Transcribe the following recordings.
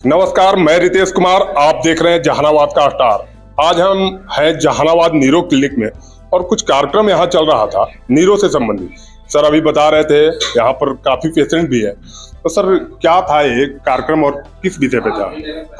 नमस्कार, मैं रितेश कुमार। आप देख रहे हैं जहानाबाद का स्टार। आज हम हैं जहानाबाद नीरो क्लिनिक में और कुछ कार्यक्रम यहाँ चल रहा था नीरो से संबंधित। सर अभी बता रहे थे यहाँ पर काफी पेशेंट भी है, तो सर क्या था ये कार्यक्रम और किस विषय पे था?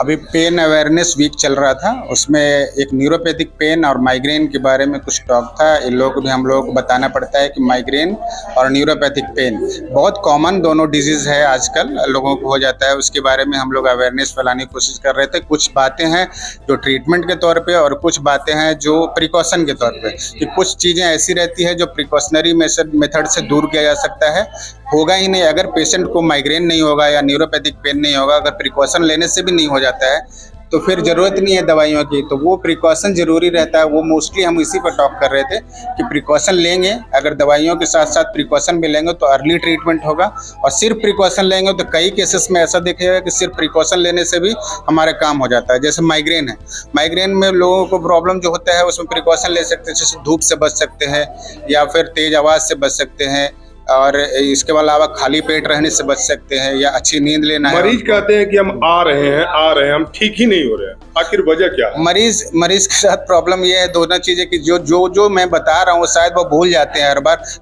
अभी पेन अवेयरनेस वीक चल रहा था, उसमें एक न्यूरोपैथिक पेन और माइग्रेन के बारे में कुछ टॉक था। इन लोगों को भी हम लोगों को बताना पड़ता है कि माइग्रेन और न्यूरोपैथिक पेन बहुत कॉमन दोनों डिजीज है, आजकल लोगों को हो जाता है। उसके बारे में हम लोग अवेयरनेस फैलाने की कोशिश कर रहे थे। कुछ बातें हैं जो ट्रीटमेंट के तौर पे और कुछ बातें हैं जो प्रिकॉशन के तौर पे, कि कुछ चीज़ें ऐसी रहती है जो प्रिकॉशनरी मेथड से दूर किया जा सकता है। होगा ही नहीं, अगर पेशेंट को माइग्रेन नहीं होगा या न्यूरोपैथिक पेन नहीं होगा, अगर प्रिकॉशन लेने से भी नहीं हो जाता है तो फिर ज़रूरत नहीं है दवाइयों की। तो वो प्रिकॉशन ज़रूरी रहता है। वो मोस्टली हम इसी पर टॉक कर रहे थे कि प्रिकॉशन लेंगे, अगर दवाइयों के साथ साथ प्रिकॉशन भी लेंगे तो अर्ली ट्रीटमेंट होगा। और सिर्फ प्रिकॉशन लेंगे तो कई केसेस में ऐसा देखिएगा कि सिर्फ प्रिकॉशन लेने से भी हमारा काम हो जाता है। जैसे माइग्रेन है, माइग्रेन में लोगों को प्रॉब्लम जो होता है उसमें प्रिकॉशन ले सकते हैं, जैसे धूप से बच सकते हैं या फिर तेज़ आवाज़ से बच सकते हैं, और इसके अलावा खाली पेट रहने से बच सकते हैं या अच्छी नींद लेना है। मरीज कहते हैं कि हम आ रहे हैं हम ठीक ही नहीं हो रहे हैं, आखिर वजह क्या है? मरीज के साथ प्रॉब्लम ये है, दोनों चीजें कि जो मैं बता रहा हूँ शायद वो भूल जाते हैं।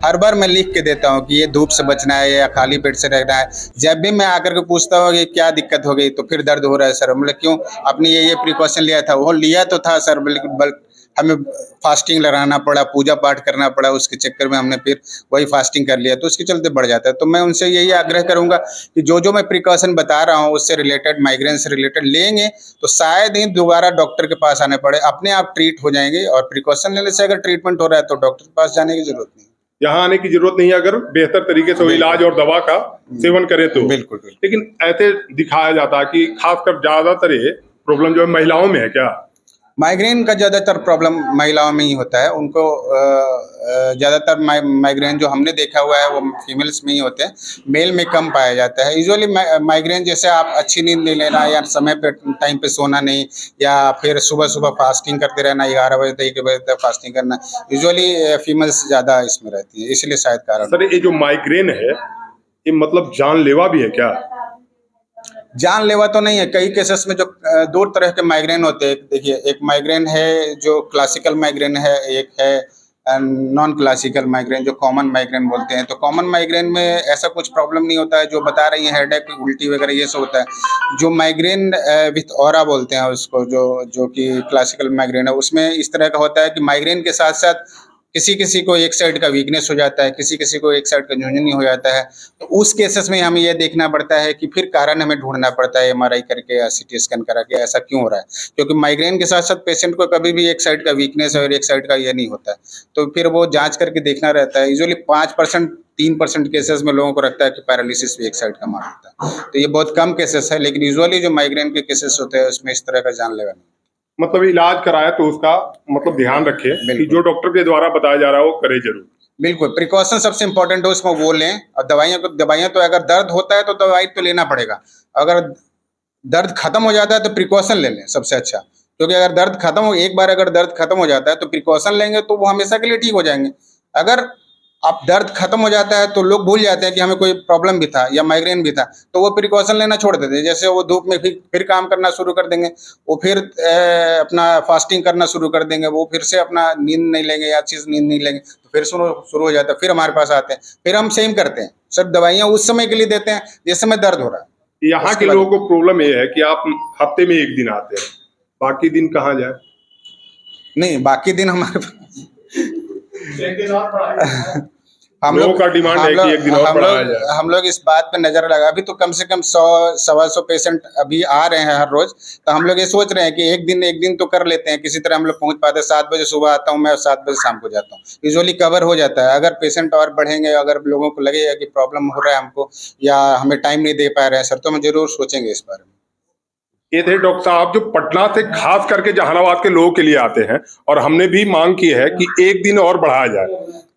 हर बार मैं लिख के देता हूँ कि ये धूप से बचना है या खाली पेट से रहना है। जब भी मैं आकर के पूछता हूँ कि क्या दिक्कत हो गई, तो फिर दर्द हो रहा है सर। मतलब क्यों? आपने ये प्रिकॉशन लिया था? वो लिया तो था सर, बल्कि हमें फास्टिंग लगाना पड़ा, पूजा पाठ करना पड़ा, उसके चक्कर में हमने फिर वही फास्टिंग कर लिया, तो उसके चलते बढ़ जाता है। तो मैं उनसे यही आग्रह करूंगा कि जो मैं प्रिकॉशन बता रहा हूँ उससे रिलेटेड, माइग्रेन से रिलेटेड लेंगे तो शायद ही दोबारा डॉक्टर के पास आने पड़े, अपने आप ट्रीट हो जाएंगे। और प्रिकॉशन लेने से अगर ट्रीटमेंट हो रहा है तो डॉक्टर के पास जाने की जरूरत नहीं, यहाँ आने की जरूरत नहीं है अगर बेहतर तरीके से इलाज और दवा का सेवन करे तो। बिल्कुल। लेकिन ऐसे दिखाया जाता है कि खासकर ज्यादातर ये प्रॉब्लम जो है महिलाओं में है। क्या माइग्रेन का ज़्यादातर प्रॉब्लम महिलाओं में ही होता है? उनको ज़्यादातर माइग्रेन जो हमने देखा हुआ है वो फीमेल्स में ही होते हैं, मेल में कम पाया जाता है। यूजुअली माइग्रेन जैसे आप अच्छी नींद नहीं लेना या समय पे टाइम पे सोना नहीं, या फिर सुबह सुबह फास्टिंग करते रहना, 11 बजे तक 1 बजे तक फास्टिंग करना, यूजुअली फीमेल्स ज़्यादा इसमें रहती है, इसलिए शायद कारण। सर ये जो माइग्रेन है ये मतलब जानलेवा भी है क्या? जानलेवा तो नहीं है। कई केसेस में जो दो तरह के माइग्रेन होते हैं, देखिए एक माइग्रेन है जो क्लासिकल माइग्रेन है, एक है नॉन क्लासिकल माइग्रेन जो कॉमन माइग्रेन बोलते हैं। तो कॉमन माइग्रेन में ऐसा कुछ प्रॉब्लम नहीं होता है, जो बता रही है हेडेक, उल्टी वगैरह ये सब होता है। जो माइग्रेन विथ ऑरा बोलते हैं उसको, जो कि क्लासिकल माइग्रेन है, उसमें इस तरह का होता है कि माइग्रेन के साथ साथ किसी किसी को एक साइड का वीकनेस हो जाता है, किसी किसी को एक साइड का झुंझुनी हो जाता है। तो उस केसेस में हमें यह देखना पड़ता है कि फिर कारण हमें ढूंढना पड़ता है, एमआरआई करके या सीटी स्कैन करा के, ऐसा क्यों हो रहा है। क्योंकि माइग्रेन के साथ साथ पेशेंट को कभी भी एक साइड का वीकनेस और एक साइड का ये नहीं होता है, तो फिर वो जांच करके देखना रहता है। यूजुअली 5% 3% केसेस में लोगों को लगता है कि पैरालिसिस भी एक साइड का मार होता है, तो ये बहुत कम केसेस है। लेकिन यूजुअली जो माइग्रेन के केसेस होते हैं उसमें इस तरह का जानलेवा नहीं। मतलब इलाज कराए तो उसका मतलब ध्यान रखे कि जो डॉक्टर के द्वारा बताया जा रहा है वो करे जरूर। बिल्कुल, प्रिकॉशन सबसे इम्पोर्टेंट है, उसमें वो लें। और दवाइयाँ तो अगर दर्द होता है तो दवाई तो लेना पड़ेगा, अगर दर्द खत्म हो जाता है तो प्रिकॉशन ले लें सबसे अच्छा। क्योंकि अगर दर्द खत्म हो, एक बार अगर दर्द खत्म हो जाता है तो प्रिकॉशन लेंगे तो वो हमेशा के लिए ठीक हो जाएंगे। अगर अब दर्द खत्म हो जाता है तो लोग भूल जाते हैं कि हमें कोई प्रॉब्लम भी था या माइग्रेन भी था, तो वो प्रिकॉशन लेना छोड़ देते हैं। जैसे वो धूप में फिर काम करना शुरू कर देंगे, वो फिर अपना फास्टिंग करना शुरू कर देंगे, वो फिर से अपना नींद नहीं लेंगे या अच्छी से नींद नहीं लेंगे, तो फिर शुरू हो जाता है। फिर हमारे पास आते हैं, फिर हम सेम करते हैं, सब दवाइयाँ उस समय के लिए देते हैं जिस समय दर्द हो रहा है। यहाँ के लोगों को प्रॉब्लम ये है कि आप हफ्ते में 1 दिन आते हैं, बाकी दिन कहाँ जाए? नहीं, बाकी दिन हमारे हम लोगों लोग का डिमांड है कि 1 दिन और बढ़ाया जाए। हम लोग इस बात पे नजर लगा, अभी तो कम से कम 100-125 पेशेंट अभी आ रहे हैं हर रोज। तो हम लोग ये सोच रहे हैं कि एक दिन तो कर लेते हैं, किसी तरह हम लोग पहुंच पाते हैं। 7 बजे सुबह आता हूं मैं और 7 बजे शाम को जाता हूँ, यूजुअली कवर हो जाता है। अगर पेशेंट और बढ़ेंगे, अगर लोगों को लगेगा कि प्रॉब्लम हो रहा है हमको या हमें टाइम नहीं दे पा रहे हैं सर, तो हम जरूर सोचेंगे इस बारे में। ये थे डॉक्टर साहब जो पटना से खास करके जहानाबाद के लोगों के लिए आते हैं, और हमने भी मांग की है कि 1 दिन और बढ़ाया जाए,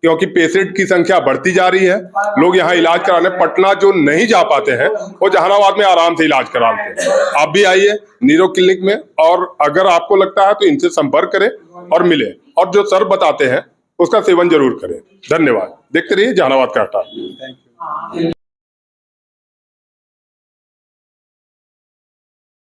क्योंकि पेशेंट की संख्या बढ़ती जा रही है। लोग यहाँ इलाज कराने पटना जो नहीं जा पाते हैं वो जहानाबाद में आराम से इलाज कराते हैं। आप भी आइए नीरो क्लिनिक में, और अगर आपको लगता है तो इनसे संपर्क करें और मिले, और जो सर बताते हैं उसका सेवन जरूर करें। धन्यवाद। देखते रहिए जहानाबाद का स्टार।